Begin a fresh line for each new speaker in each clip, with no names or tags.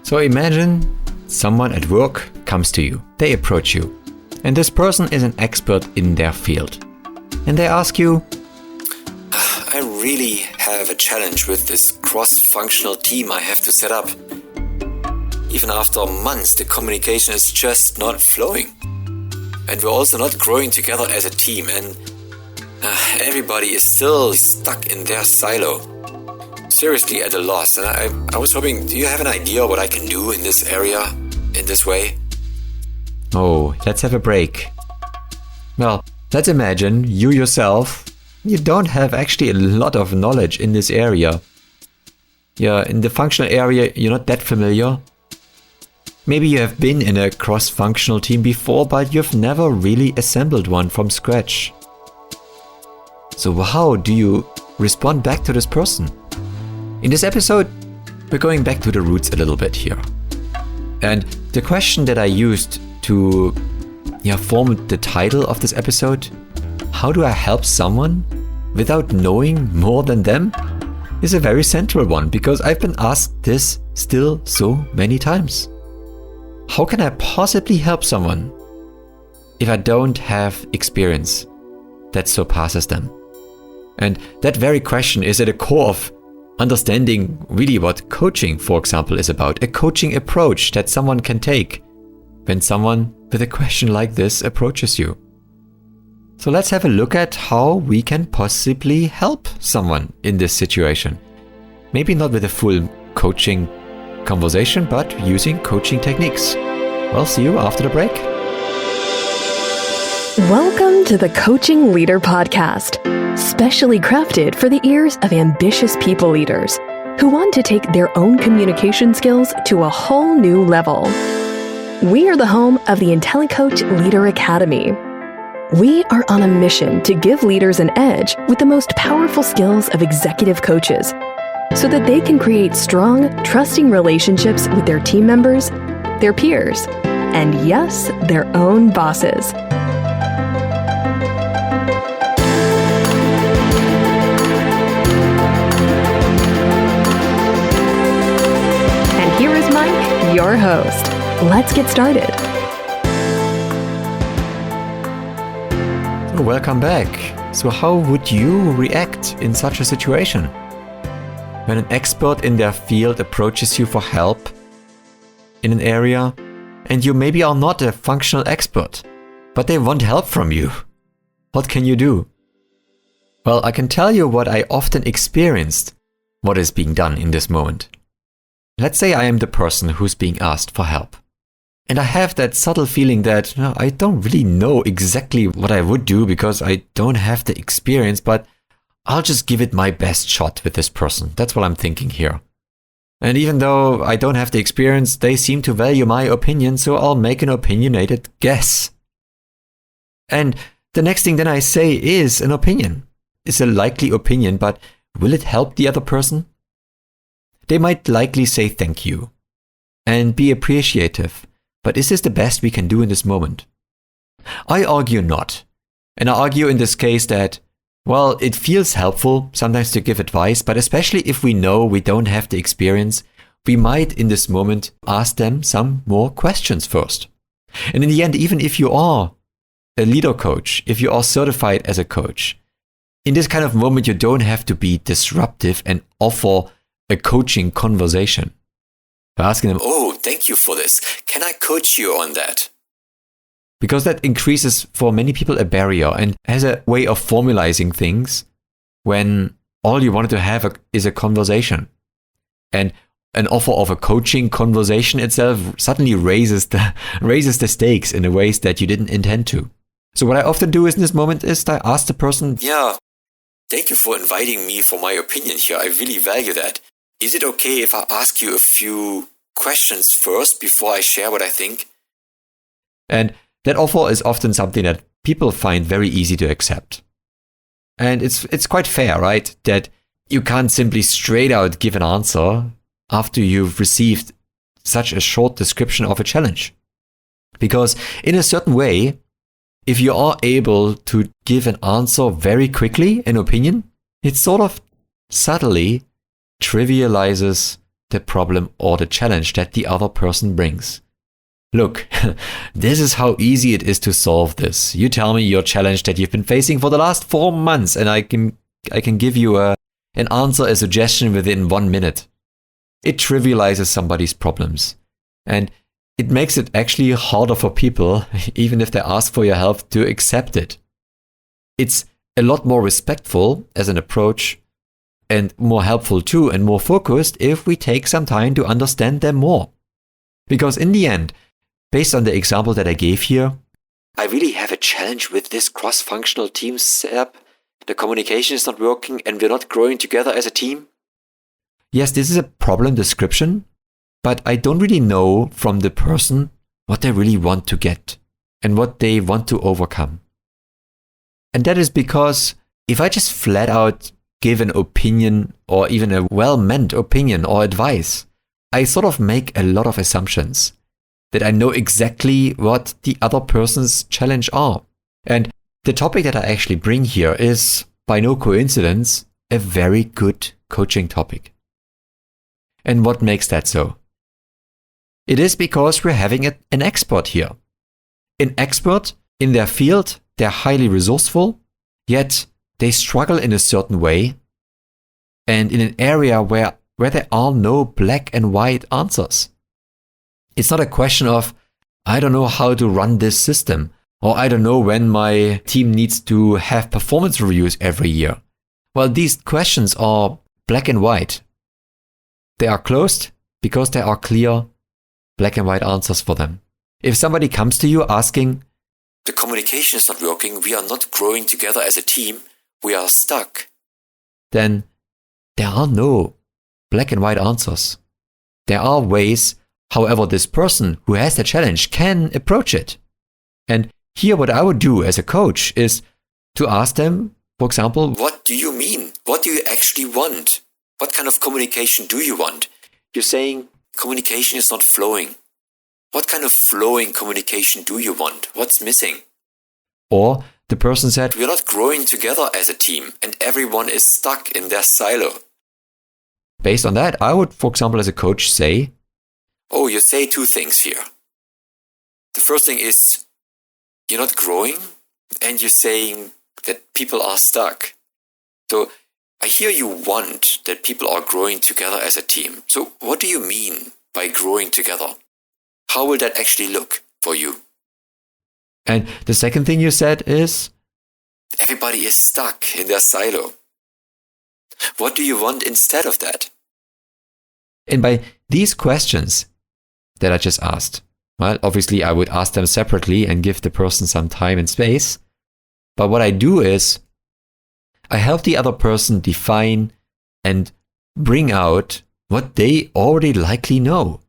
So imagine someone at work comes to you. They approach you. And this person is an expert in their field. And they ask you,
I really have a challenge with this cross-functional team I have to set up. Even after months, the communication is just not flowing. And we're also not growing together as a team. And everybody is still stuck in their silo. Seriously at a loss. And I was hoping, do you have an idea what I can do in this area, in this way?
oh, let's have a break. Well, let's imagine you yourself, you don't have actually a lot of knowledge in this area. Yeah, in the functional area, you're not that familiar. Maybe you have been in a cross-functional team before, but you've never really assembled one from scratch. So how do you respond back to this person? In this episode, we're going back to the roots a little bit here. And the question that I used to form the title of this episode, how do I help someone without knowing more than them, is a very central one, because I've been asked this still so many times. How can I possibly help someone if I don't have experience that surpasses them? And that very question is at the core of understanding really what coaching, for example, is about. A coaching approach that someone can take when someone with a question like this approaches you. So let's have a look at how we can possibly help someone in this situation. Maybe not with a full coaching conversation, but using coaching techniques. Well, see you after the break.
Welcome to the Coaching Leader Podcast, specially crafted for the ears of ambitious people leaders who want to take their own communication skills to a whole new level. We are the home of the IntelliCoach Leader Academy. We are on a mission to give leaders an edge with the most powerful skills of executive coaches so that they can create strong, trusting relationships with their team members, their peers, and yes, their own bosses. And here is Maik, your host. Let's get started.
So welcome back. So how would you react in such a situation? When an expert in their field approaches you for help in an area, and you maybe are not a functional expert, but they want help from you. What can you do? Well, I can tell you what I often experienced, what is being done in this moment. Let's say I am the person who's being asked for help. And I have that subtle feeling that I don't really know exactly what I would do because I don't have the experience, but I'll just give it my best shot with this person. That's what I'm thinking here. And even though I don't have the experience, they seem to value my opinion, so I'll make an opinionated guess. And the next thing that I say is an opinion. It's a likely opinion, but will it help the other person? They might likely say thank you and be appreciative, but is this the best we can do in this moment? I argue not. And I argue in this case that, well, it feels helpful sometimes to give advice, but especially if we know we don't have the experience, we might in this moment ask them some more questions first. And in the end, even if you are a leader coach, if you are certified as a coach, in this kind of moment, you don't have to be disruptive and offer a coaching conversation. By asking them, oh, thank you for this. Can I coach you on that? Because that increases for many people a barrier and has a way of formalizing things when all you wanted to have is a conversation. And an offer of a coaching conversation itself suddenly raises the stakes in the ways that you didn't intend to. So what I often do in this moment is I ask the person, thank you for inviting me for my opinion here. I really value that. Is it okay if I ask you a few questions first before I share what I think? And that offer is often something that people find very easy to accept. And it's quite fair, right? That you can't simply straight out give an answer after you've received such a short description of a challenge. Because in a certain way, if you are able to give an answer very quickly, an opinion, it sort of subtly trivializes the problem or the challenge that the other person brings. Look, this is how easy it is to solve this. You tell me your challenge that you've been facing for the last 4 months, and I can give you an answer, a suggestion within 1 minute. It trivializes somebody's problems. And it makes it actually harder for people, even if they ask for your help, to accept it. It's a lot more respectful as an approach and more helpful too, and more focused if we take some time to understand them more. Because in the end, based on the example that I gave here, I really have a challenge with this cross-functional team setup. The communication is not working and we're not growing together as a team. Yes, this is a problem description, but I don't really know from the person what they really want to get and what they want to overcome. And that is because if I just flat out give an opinion or even a well-meant opinion or advice, I sort of make a lot of assumptions that I know exactly what the other person's challenge are. And the topic that I actually bring here is, by no coincidence, a very good coaching topic. And what makes that so? It is because we're having an expert here. An expert in their field, they're highly resourceful, yet they struggle in a certain way and in an area where there are no black and white answers. It's not a question of, I don't know how to run this system, or I don't know when my team needs to have performance reviews every year. Well, these questions are black and white. They are closed because there are clear black and white answers for them. If somebody comes to you asking, the communication is not working, we are not growing together as a team, we are stuck, then there are no black and white answers. There are ways, however, this person who has the challenge can approach it. And here what I would do as a coach is to ask them, for example, what do you mean? What do you actually want? What kind of communication do you want? You're saying communication is not flowing. What kind of flowing communication do you want? What's missing? Or the person said, we're not growing together as a team and everyone is stuck in their silo. Based on that, I would, for example, as a coach say, oh, you say 2 things here. The first thing is, you're not growing and you're saying that people are stuck. So I hear you want that people are growing together as a team. So what do you mean by growing together? How will that actually look for you? And the second thing you said is, everybody is stuck in their silo. What do you want instead of that? And by these questions that I just asked, well, obviously I would ask them separately and give the person some time and space. But what I do is, I help the other person define and bring out what they already likely know.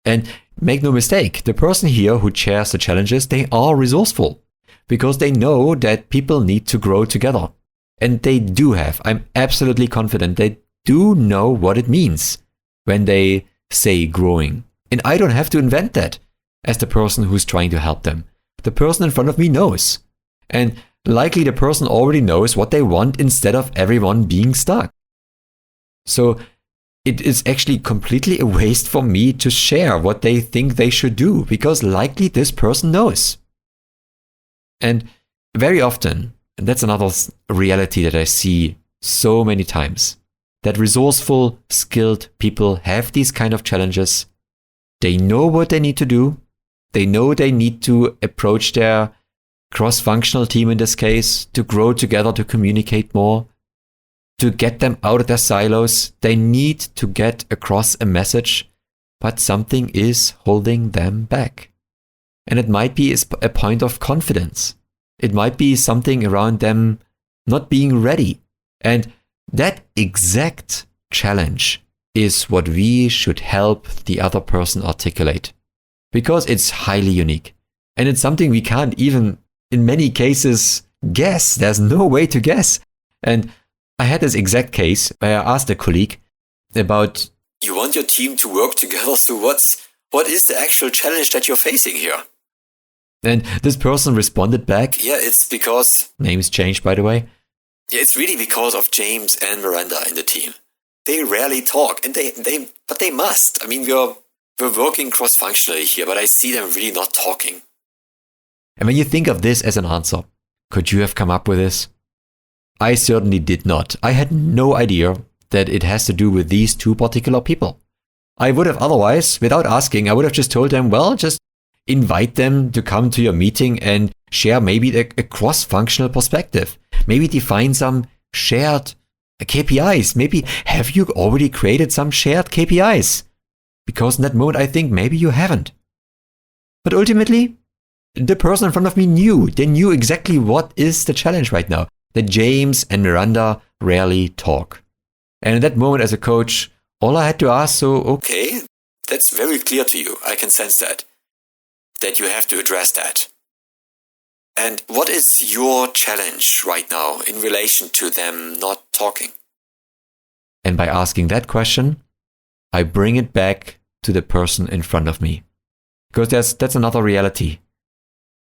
And make no mistake, the person here who shares the challenges, they are resourceful because they know that people need to grow together. And they do have, I'm absolutely confident, they do know what it means when they say growing. And I don't have to invent that as the person who's trying to help them. The person in front of me knows. And likely the person already knows what they want instead of everyone being stuck. So it is actually completely a waste for me to share what they think they should do because likely this person knows. And very often, and that's another reality that I see so many times, that resourceful, skilled people have these kind of challenges. They know what they need to do. They know they need to approach their cross-functional team in this case to grow together, to communicate more, to get them out of their silos. They need to get across a message, but something is holding them back. And it might be a point of confidence. It might be something around them not being ready. And that exact challenge is what we should help the other person articulate. Because it's highly unique. And it's something we can't even, in many cases, guess. There's no way to guess. And I had this exact case where I asked a colleague about, you want your team to work together, so what is the actual challenge that you're facing here? And this person responded back, yeah, it's because... Names changed, by the way. Yeah, it's really because of James and Miranda in the team.
they rarely talk, and but they must. I mean, we're working cross-functionally here, but I see them really not talking.
And when you think of this as an answer, could you have come up with this? I certainly did not. I had no idea that it has to do with these two particular people. I would have otherwise, without asking, I would have just told them, well, just invite them to come to your meeting and share maybe a cross-functional perspective. Maybe define some shared KPIs. Maybe have you already created some shared KPIs? Because in that moment, I think maybe you haven't. But ultimately, the person in front of me knew. They knew exactly what is the challenge right now. That James and Miranda rarely talk. And in that moment as a coach, all I had to ask,
okay, that's very clear to you. I can sense that you have to address that. And what is your challenge right now in relation to them not talking?
And by asking that question, I bring it back to the person in front of me. Because that's another reality.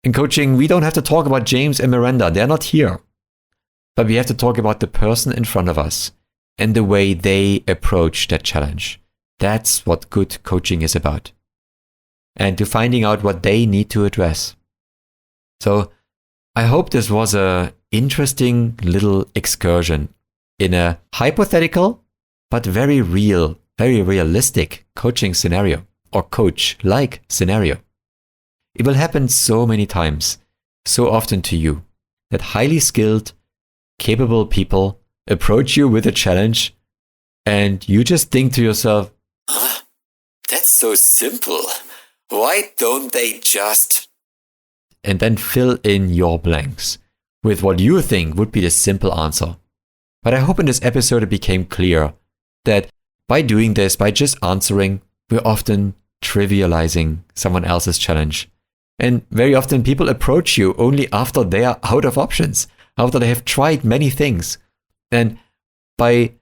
In coaching, we don't have to talk about James and Miranda. They're not here. But we have to talk about the person in front of us and the way they approach that challenge. That's what good coaching is about. And to finding out what they need to address. So I hope this was an interesting little excursion in a hypothetical but very real, very realistic coaching scenario or coach-like scenario. It will happen so many times, so often to you, that highly skilled, capable people approach you with a challenge and you just think to yourself,
that's so simple. Why don't they just...
And then fill in your blanks with what you think would be the simple answer. But I hope in this episode it became clear that by doing this, by just answering, we're often trivializing someone else's challenge. And very often people approach you only after they are out of options, after they have tried many things. And by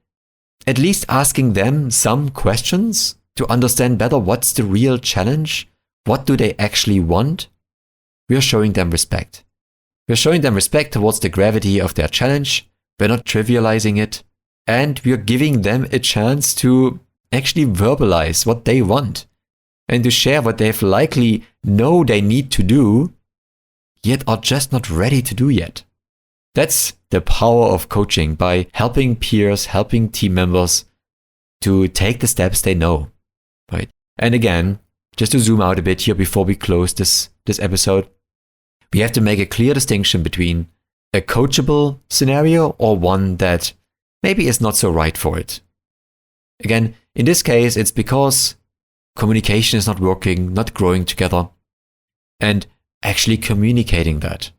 at least asking them some questions to understand better what's the real challenge, what do they actually want, we are showing them respect. We're showing them respect towards the gravity of their challenge. We're not trivializing it. And we're giving them a chance to actually verbalize what they want and to share what they likely know they need to do, yet are just not ready to do yet. That's the power of coaching, by helping peers, helping team members to take the steps they know, right? And again, just to zoom out a bit here before we close this episode, we have to make a clear distinction between a coachable scenario or one that maybe is not so right for it. Again, in this case, it's because communication is not working, not growing together, and actually communicating that.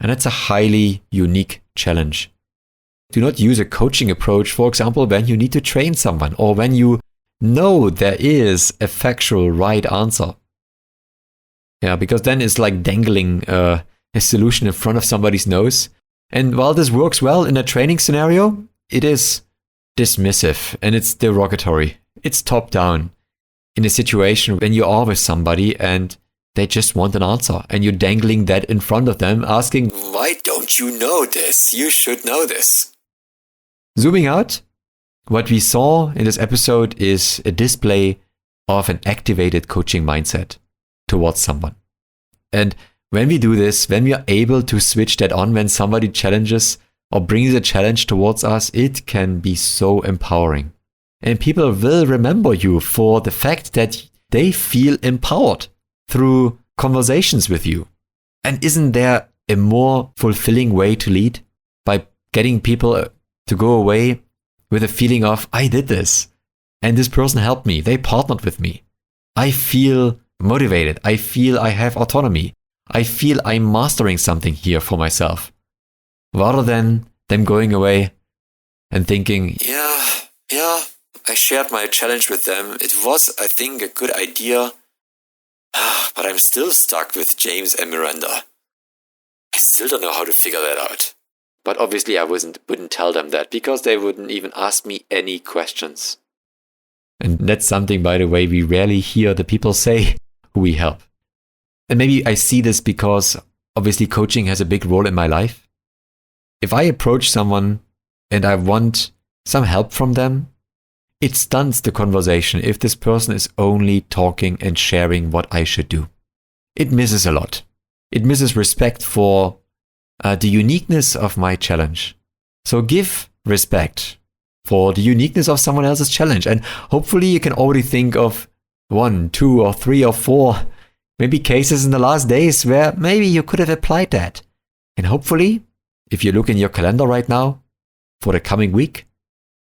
And that's a highly unique challenge. Do not use a coaching approach, for example, when you need to train someone or when you know there is a factual right answer. Yeah, because then it's like dangling a solution in front of somebody's nose. And while this works well in a training scenario, it is dismissive and it's derogatory. It's top down in a situation when you are with somebody and they just want an answer and you're dangling that in front of them, asking,
why don't you know this? You should know this.
Zooming out, what we saw in this episode is a display of an activated coaching mindset towards someone. And when we do this, when we are able to switch that on, when somebody challenges or brings a challenge towards us, it can be so empowering. And people will remember you for the fact that they feel empowered through conversations with you. And isn't there a more fulfilling way to lead? By getting people to go away with a feeling of, I did this, and this person helped me, they partnered with me. I feel motivated, I feel I have autonomy, I feel I'm mastering something here for myself. Rather than them going away and thinking,
yeah, I shared my challenge with them. It was, I think, a good idea. But I'm still stuck with James and Miranda. I still don't know how to figure that out. But obviously I wouldn't tell them that because they wouldn't even ask me any questions.
And that's something, by the way, we rarely hear the people say who we help. And maybe I see this because obviously coaching has a big role in my life. If I approach someone and I want some help from them, it stunts the conversation if this person is only talking and sharing what I should do. It misses a lot. It misses respect for the uniqueness of my challenge. So give respect for the uniqueness of someone else's challenge. And hopefully you can already think of 1, 2, or 3 or 4 maybe cases in the last days where maybe you could have applied that. And hopefully, if you look in your calendar right now for the coming week,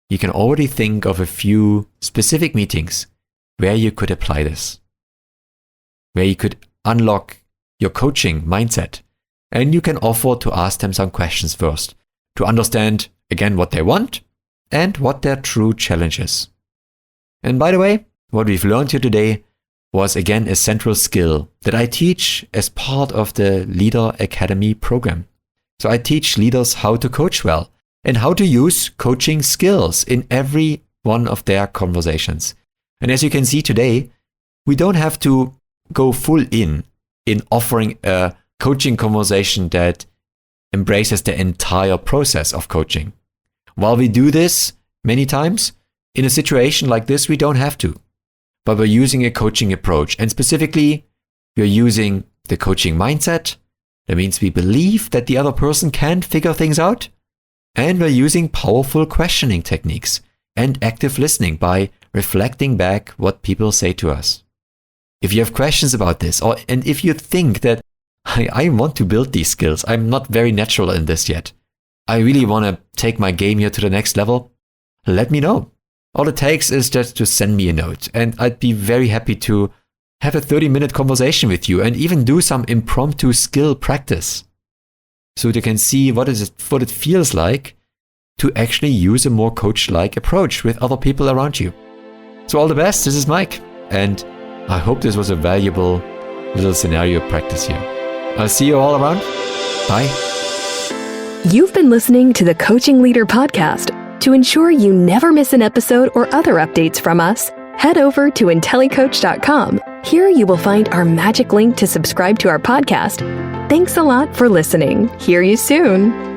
you can already think of a few specific meetings where you could apply this, where you could unlock your coaching mindset. And you can offer to ask them some questions first to understand, again, what they want and what their true challenge is. And by the way, what we've learned here today was again a central skill that I teach as part of the Leader Academy program. So I teach leaders how to coach well and how to use coaching skills in every one of their conversations. And as you can see today, we don't have to go full in offering a coaching conversation that embraces the entire process of coaching. While we do this many times, in a situation like this, we don't have to. But we're using a coaching approach, and specifically, we're using the coaching mindset. That means we believe that the other person can figure things out. And we're using powerful questioning techniques and active listening by reflecting back what people say to us. If you have questions about this, and if you think that I want to build these skills, I'm not very natural in this yet, I really want to take my game here to the next level, let me know. All it takes is just to send me a note, and I'd be very happy to have a 30-minute conversation with you and even do some impromptu skill practice so you can see what it feels like to actually use a more coach-like approach with other people around you. So all the best, this is Maik, and I hope this was a valuable little scenario practice here. I'll see you all around. Bye.
You've been listening to the Coaching Leader Podcast. To ensure you never miss an episode or other updates from us, head over to IntelliCoach.com. Here you will find our magic link to subscribe to our podcast. Thanks a lot for listening. Hear you soon.